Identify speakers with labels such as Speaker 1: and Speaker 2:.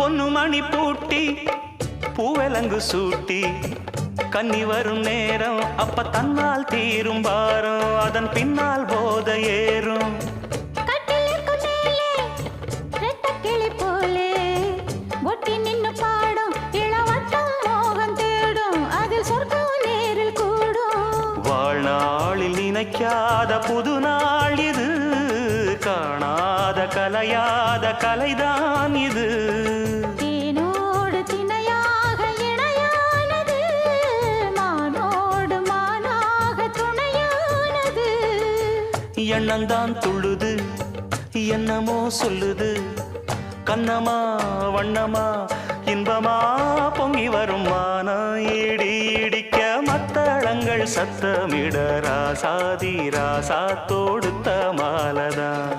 Speaker 1: பொன்னு மணி பூட்டி பூவலங்கு சூட்டி கன்னி வரும் நேரம் அப்ப தன்னால் தீரும் பாரம் அதன் பின்னால் போத ஏறும் வாழ்நாளில் நினைக்காத புது நாள் இது காணாத கலையாத கலைதான் இது எண்ணந்தான் துள்ளுது என்னமோ சொல்லுது கண்ணமா வண்ணமா இன்பமா பொங்கி வரும் மானா இடி இடிக்க மத்தளங்கள் சத்தமிட ராசாதி ராசா தொடுத்த மாலதான்